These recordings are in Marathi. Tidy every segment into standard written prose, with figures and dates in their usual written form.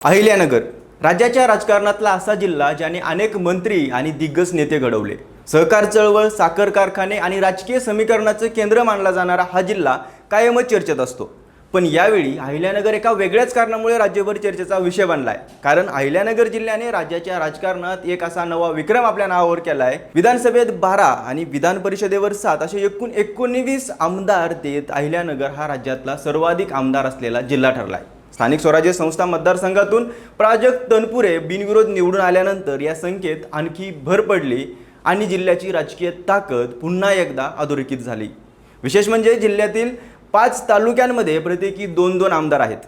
अहिल्यानगर राज्याच्या राजकारणातला असा जिल्हा ज्याने अनेक मंत्री आणि दिग्गज नेते घडवले। सहकार चळवळ, साखर कारखाने आणि राजकीय समीकरणाचं केंद्र मानला जाणारा हा जिल्हा कायमच चर्चेत असतो। पण यावेळी अहिल्यानगर एका वेगळ्याच कारणामुळे राज्यभर चर्चेचा विषय बनलाय। कारण अहिल्यानगर जिल्ह्याने राज्याच्या राजकारणात एक असा नवा विक्रम आपल्या नावावर केलाय। विधानसभेत 12 आणि विधान परिषदेवर 7 असे एकूण 19 आमदार देत अहिल्यानगर हा राज्यातला सर्वाधिक आमदार असलेला जिल्हा ठरलाय। स्थानिक स्वराज्य संस्था मतदारसंघातून प्राजक्त तनपुरे बिनविरोध निवडून आल्यानंतर या संख्येत आणखी भर पडली आणि जिल्ह्याची राजकीय ताकद पुन्हा एकदा अधोरेखित झाली। विशेष म्हणजे जिल्ह्यातील 5 तालुक्यांमध्ये प्रत्येकी 2-2 आमदार आहेत,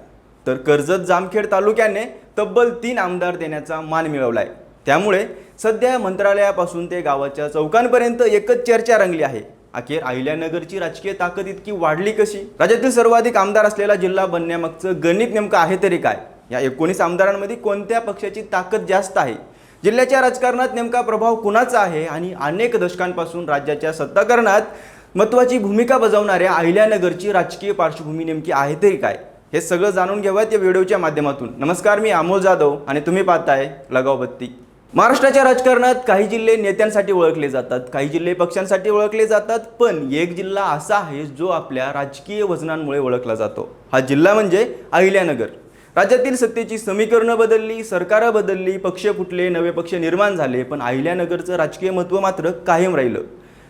तर कर्जत जामखेड तालुक्याने तब्बल 3 आमदार देण्याचा मान मिळवलाय। त्यामुळे सध्या मंत्रालयापासून ते गावाच्या चौकांपर्यंत एकच चर्चा रंगली आहे। अखेर अहिल्यानगरची राजकीय ताकद इतकी वाढली कशी? राज्यातील सर्वाधिक आमदार असलेला जिल्हा बनण्यामागचं गणित नेमकं आहे तरी काय? या 19 आमदारांमध्ये कोणत्या पक्षाची ताकद जास्त आहे? जिल्ह्याच्या राजकारणात नेमका प्रभाव कुणाचा आहे? आणि अनेक दशकांपासून राज्याच्या सत्ताकरणात महत्त्वाची भूमिका बजावणाऱ्या अहिल्यानगरची राजकीय पार्श्वभूमी नेमकी आहे तरी काय? हे सगळं जाणून घेऊयात या व्हिडिओच्या माध्यमातून। नमस्कार, मी अमोल जाधव आणि तुम्ही पाहताय लगाव बत्ती। महाराष्ट्राच्या राजकारणात काही जिल्हे नेत्यांसाठी ओळखले जातात, काही जिल्हे पक्षांसाठी ओळखले जातात, पण एक जिल्हा असा आहे जो आपल्या राजकीय वजनांमुळे ओळखला जातो। हा जिल्हा म्हणजे अहिल्यानगर। राज्यातील सत्तेची समीकरणं बदलली, सरकार बदलली, पक्ष फुटले, नवे पक्ष निर्माण झाले, पण अहिल्यानगरचं राजकीय महत्त्व मात्र कायम राहिलं।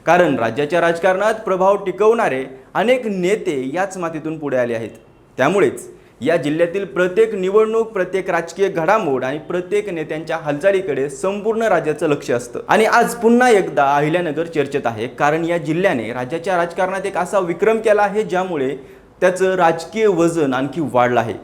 कारण राज्याच्या राजकारणात प्रभाव टिकवणारे अनेक नेते याच मातीतून पुढे आले आहेत। त्यामुळेच या जिल्ह्यातील प्रत्येक निवडणूक, प्रत्येक राजकीय घडामोड आणि प्रत्येक नेत्यांच्या हालचालीकडे संपूर्ण राज्याचं लक्ष असतं। आणि आज पुन्हा एकदा अहिल्यानगर चर्चेत आहे, कारण या जिल्ह्याने राज्याच्या राजकारणात एक असा विक्रम केला आहे ज्यामुळे त्याचं राजकीय वजन आणखी वाढलं आहे।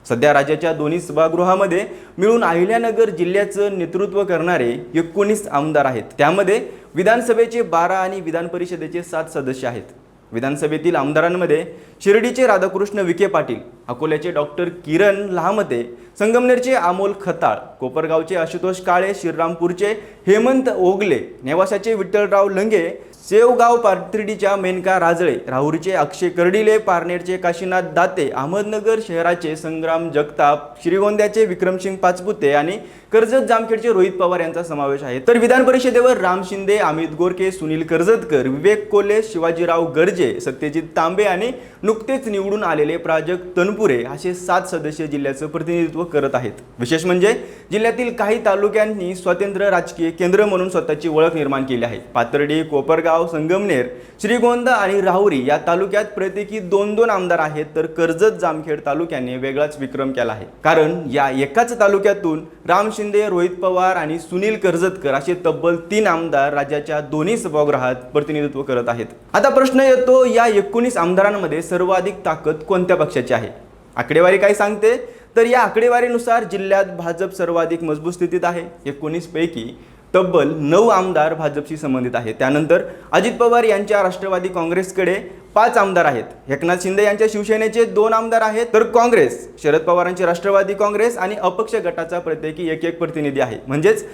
सध्या राज्याच्या दोन्ही सभागृहामध्ये मिळून अहिल्यानगर जिल्ह्याचं नेतृत्व करणारे 19 आमदार आहेत। त्यामध्ये विधानसभेचे 12 आणि विधान परिषदेचे 7 सदस्य आहेत। विधानसभेतील आमदारांमध्ये शिर्डीचे राधाकृष्ण विखे पाटील, अकोल्याचे डॉक्टर किरण लहामते, संगमनेरचे अमोल खताळ, कोपरगावचे आशुतोष काळे, श्रीरामपूरचे हेमंत ओगले, नेवासाचे विठ्ठलराव लंगे, शेवगाव पाथर्डीच्या मेनका राजळे, राहुरीचे अक्षय कर्डिले, पारनेरचे काशीनाथ दाते, अहमदनगर शहराचे संग्राम जगताप, श्रीगोंद्याचे विक्रमसिंग पाचपुते आणि कर्जत जामखेडचे रोहित पवार यांचा समावेश आहे। तर विधान परिषदेवर राम शिंदे, अमित गोरके, सुनील कर्जतकर, विवेक कोल्हे, शिवाजीराव गर्जे, सत्यजित तांबे आणि नुकतेच निवडून आलेले प्राजक्त तनपुरे असे 7 सदस्य जिल्ह्याचं प्रतिनिधित्व करत आहेत। विशेष म्हणजे जिल्ह्यातील काही तालुक्यांनी स्वतंत्र राजकीय केंद्र म्हणून स्वतःची ओळख निर्माण केली आहे। पाथर्डी, कोपरगाव, संगमनेर, श्रीगोंदा आणि राहुरी या तालुक्यात प्रत्येकी 2-2 आमदार आहेत, तर कर्जत जामखेड तालुक्याने वेगळाच विक्रम केला आहे। कारण या एकाच तालुक्यातून राम शिंदे, रोहित पवार आणि सुनील कर्जतकर असे तब्बल 3 आमदार राज्याच्या दोन्ही सभागृहात प्रतिनिधित्व करत आहेत। आता प्रश्न येतो, या 19 आमदारांमध्ये सर्वाधिक ताकद कोणत्या पक्षाची आहे? आकडेवारी काय सांगते? तर या आकडेवारीनुसार जिल्ह्यात भाजप सर्वाधिक मजबूत स्थितीत आहे। 19 पैकी तब्बल 9 आमदार भाजपशी संबंधित आहेत। त्यानंतर अजित पवार यांच्या राष्ट्रवादी काँग्रेसकडे 5 आमदार आहेत। एकनाथ शिंदे यांच्या शिवसेनेचे 2 आमदार आहेत, तर काँग्रेस, शरद पवारांची राष्ट्रवादी काँग्रेस आणि अपक्ष गटाचा प्रत्येकी 1-1 प्रतिनिधी आहे। म्हणजेच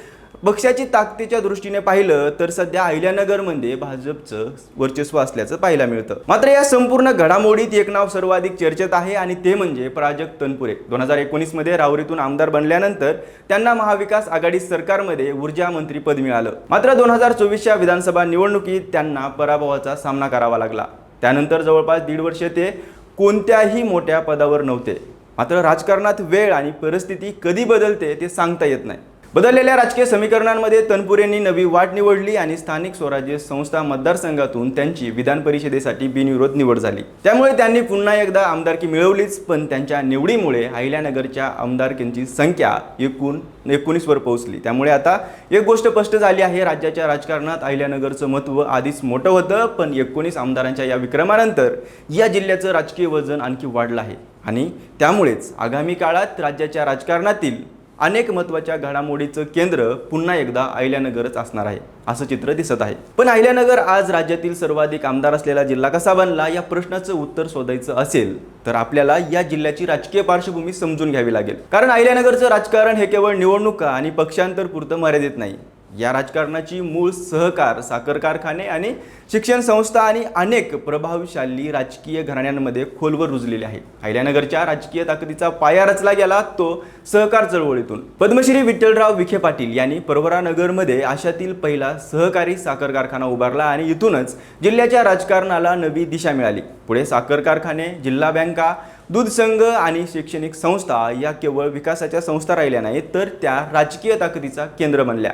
पक्षाची ताकदीच्या दृष्टीने पाहिलं तर सध्या अहिल्यानगरमध्ये भाजपचं वर्चस्व असल्याचं पाहायला मिळतं। मात्र या संपूर्ण घडामोडीत एक नाव सर्वाधिक चर्चेत आहे आणि ते म्हणजे प्राजक्त तनपुरे। 2019 मध्ये राहुरीतून आमदार बनल्यानंतर त्यांना महाविकास आघाडी सरकारमध्ये ऊर्जा मंत्री पद मिळालं। मात्र 2024च्या विधानसभा निवडणुकीत त्यांना पराभवाचा सामना करावा लागला। त्यानंतर जवळपास 1.5 वर्ष ते कोणत्याही मोठ्या पदावर नव्हते। मात्र राजकारणात वेळ आणि परिस्थिती कधी बदलते ते सांगता येत नाही। बदललेल्या राजकीय समीकरणांमध्ये तनपुरेंनी नवी वाट निवडली आणि स्थानिक स्वराज्य संस्था मतदारसंघातून त्यांची विधान परिषदेसाठी बिनविरोध निवड झाली। त्यामुळे त्यांनी पुन्हा एकदा आमदारकी मिळवलीच, पण त्यांच्या निवडीमुळे अहिल्यानगरच्या आमदारकींची संख्या 19 वर पोहोचली। त्यामुळे आता एक गोष्ट स्पष्ट झाली आहे, राज्याच्या राजकारणात अहिल्यानगरचं महत्त्व आधीच मोठं होतं, पण 19 आमदारांच्या या विक्रमानंतर या जिल्ह्याचं राजकीय वजन आणखी वाढलं आहे। आणि त्यामुळेच आगामी काळात राज्याच्या राजकारणातील अनेक महत्त्वाच्या घडामोडीचं केंद्र पुन्हा एकदा अहिल्यानगरच असणार आहे, असं चित्र दिसत आहे। पण अहिल्यानगर आज राज्यातील सर्वाधिक आमदार असलेला जिल्हा कसा बनला, या प्रश्नाचं उत्तर शोधायचं असेल तर आपल्याला या जिल्ह्याची राजकीय पार्श्वभूमी समजून घ्यावी लागेल। कारण अहिल्यानगरचं राजकारण हे केवळ निवडणुका आणि पक्षांतर पुरतं मर्यादित नाही। या राजकारणाची मूळ सहकार, साखर कारखाने आणि शिक्षण संस्था आणि अनेक प्रभावशाली राजकीय घराण्यांमध्ये खोलवर रुजलेले आहे. अहिल्यानगरच्या राजकीय ताकदीचा पाया रचला गेला तो सहकार चळवळीतून. पद्मश्री विठ्ठलराव विखे पाटील यांनी परवरानगरमध्ये आशियातील पहिला सहकारी साखर कारखाना उभारला आणि इथूनच जिल्ह्याच्या राजकारणाला नवी दिशा मिळाली. पुढे साखर कारखाने, जिल्हा बँका, दूध संघ आणि शैक्षणिक संस्था या केवळ विकासाच्या संस्था राहिल्या नाहीत, तर त्या राजकीय ताकदीचा केंद्र बनल्या.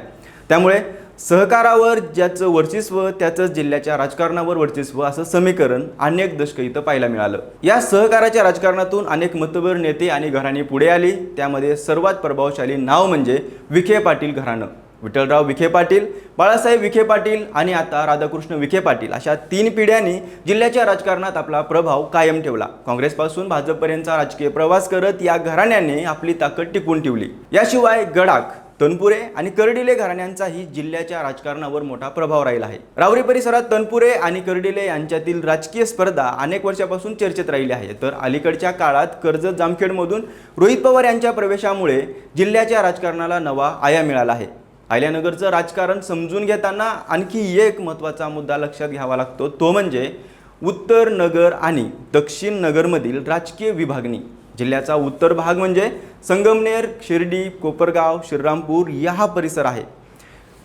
त्यामुळे सहकारावर ज्याचं वर्चस्व त्याचंच जिल्ह्याच्या राजकारणावर वर्चस्व असं समीकरण अनेक दशकं इथं पाहायला मिळालं. या सहकाराच्या राजकारणातून अनेक मतभेर नेते आणि घराणी पुढे आली. त्यामध्ये सर्वात प्रभावशाली नाव म्हणजे विखे पाटील घराणं. विठ्ठलराव विखे पाटील, बाळासाहेब विखे पाटील आणि आता राधाकृष्ण विखे पाटील अशा 3 पिढ्यांनी जिल्ह्याच्या राजकारणात आपला प्रभाव कायम ठेवला. काँग्रेसपासून भाजपपर्यंतचा राजकीय प्रवास करत या घराण्याने आपली ताकद टिकवून ठेवली. याशिवाय गडाख, तनपुरे आणि कर्डिले घराण्यांचाही जिल्ह्याच्या राजकारणावर मोठा प्रभाव राहिला आहे. रावरी परिसरात तनपुरे आणि कर्डिले यांच्यातील राजकीय स्पर्धा अनेक वर्षापासून चर्चेत राहिली आहे. तर अलीकडच्या काळात कर्जत जामखेडमधून रोहित पवार यांच्या प्रवेशामुळे जिल्ह्याच्या राजकारणाला नवा आयाम मिळाला आहे. अहिल्यानगरचं राजकारण समजून घेताना आणखी एक महत्त्वाचा मुद्दा लक्षात घ्यावा लागतो, तो म्हणजे उत्तर नगर आणि दक्षिण नगरमधील राजकीय विभागणी. जिल्ह्याचा उत्तर भाग म्हणजे संगमनेर, शिर्डी, कोपरगाव, श्रीरामपूर या हा परिसर आहे.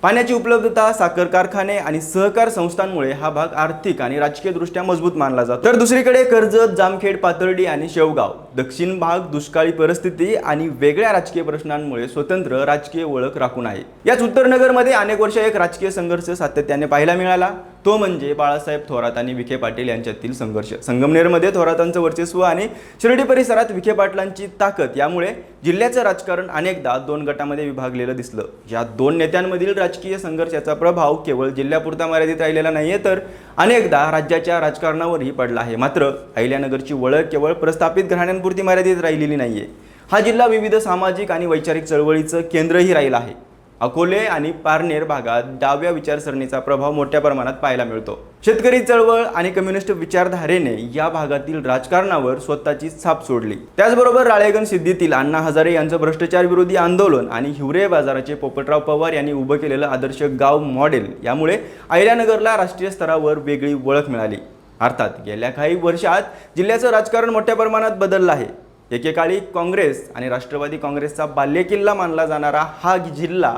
पाण्याची उपलब्धता, साखर कारखाने आणि सहकार संस्थांमुळे हा भाग आर्थिक आणि राजकीयदृष्ट्या मजबूत मानला जातो. तर दुसरीकडे कर्जत, जामखेड, पाथर्डी आणि शेवगाव दक्षिण भाग दुष्काळी परिस्थिती आणि वेगळ्या राजकीय प्रश्नांमुळे स्वतंत्र राजकीय ओळख राखून आहे. याच उत्तरनगरमध्ये अनेक वर्ष एक राजकीय संघर्ष सातत्याने पाहायला मिळाला, तो म्हणजे बाळासाहेब थोरात आणि विखे पाटील यांच्यातील संघर्ष. संगमनेरमध्ये थोरातांचं वर्चस्व आणि शिर्डी परिसरात विखे पाटलांची ताकद यामुळे जिल्ह्याचं राजकारण अनेकदा 2 गटामध्ये विभागलेलं दिसलं. या 2 नेत्यांमधील राजकीय संघर्षाचा प्रभाव केवळ जिल्ह्यापुरता मर्यादित राहिलेला नाहीये, तर अनेकदा राज्याच्या राजकारणावरही पडला आहे. मात्र अहिल्यानगरची ओळख केवळ प्रस्थापित घराण्यांपुरती मर्यादित राहिलेली नाहीये. हा जिल्हा विविध सामाजिक आणि वैचारिक चळवळीचं केंद्रही राहिला आहे. अकोले आणि पारनेर भागात डाव्या विचारसरणीचा प्रभाव मोठ्या प्रमाणात पाहायला मिळतो. शेतकरी चळवळ आणि कम्युनिस्ट विचारधारेने या भागातील राजकारणावर स्वतःची छाप सोडली. त्याचबरोबर राळेगण सिद्धीतील अण्णा हजारे यांचं भ्रष्टाचार विरोधी आंदोलन आणि हिवरे बाजाराचे पोपटराव पवार यांनी उभं केलेलं आदर्श गाव मॉडेल यामुळे अहिल्यानगरला राष्ट्रीय स्तरावर वेगळी ओळख मिळाली. अर्थात गेल्या काही वर्षात जिल्ह्याचं राजकारण मोठ्या प्रमाणात बदललं आहे. एकेकाळी काँग्रेस आणि राष्ट्रवादी काँग्रेसचा बालेकिल्ला मानला जाणारा हा जिल्हा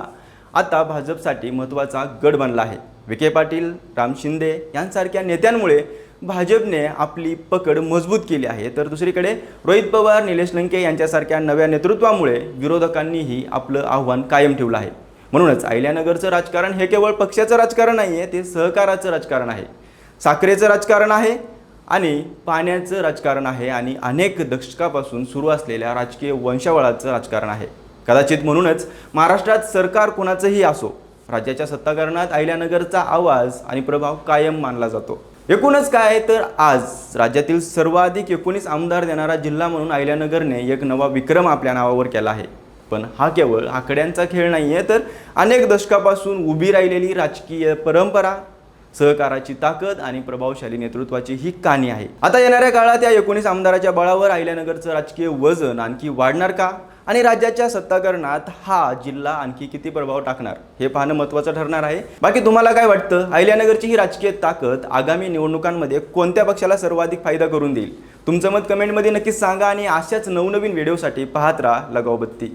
आता भाजपसाठी महत्त्वाचा गड बनला आहे. विखे पाटील, राम शिंदे यांसारख्या नेत्यांमुळे भाजपने आपली पकड मजबूत केली आहे. तर दुसरीकडे रोहित पवार, निलेश लंके यांच्यासारख्या नव्या नेतृत्वामुळे विरोधकांनीही आपलं आव्हान कायम ठेवलं आहे. म्हणूनच अहिल्यानगरचं राजकारण हे केवळ पक्षाचं राजकारण नाही आहे, ते सहकाराचं राजकारण आहे, साखरेचं राजकारण आहे आणि पाण्याचं राजकारण आहे आणि अनेक दशकापासून सुरू असलेल्या राजकीय वंशावळाचं राजकारण आहे. कदाचित म्हणूनच महाराष्ट्रात सरकार कोणाचंही असो, राज्याच्या सत्ताकारणात अहिल्यानगरचा आवाज आणि प्रभाव कायम मानला जातो. एकूणच काय तर आज राज्यातील सर्वाधिक 19 आमदार देणारा जिल्हा म्हणून अहिल्यानगरने एक नवा विक्रम आपल्या नावावर केला आहे. पण हा केवळ आकड्यांचा खेळ नाही आहे, तर अनेक दशकापासून उभी राहिलेली राजकीय परंपरा, सहकाराची ताकद आणि प्रभावशाली नेतृत्वाची ही कहाणी आहे. आता येणाऱ्या काळात या 19 आमदाराच्या बळावर अहिल्यानगरचं राजकीय वजन आणखी वाढणार का आणि राज्याच्या सत्ताकरणात हा जिल्हा आणखी किती प्रभाव टाकणार हे पाहणं महत्त्वाचं ठरणार आहे. बाकी तुम्हाला काय वाटतं, अहिल्यानगरची ही राजकीय ताकद आगामी निवडणुकांमध्ये कोणत्या पक्षाला सर्वाधिक फायदा करून देईल? तुमचं मत कमेंटमध्ये नक्कीच सांगा आणि अशाच नवनवीन व्हिडिओसाठी पाहत राहा लगाव बत्ती.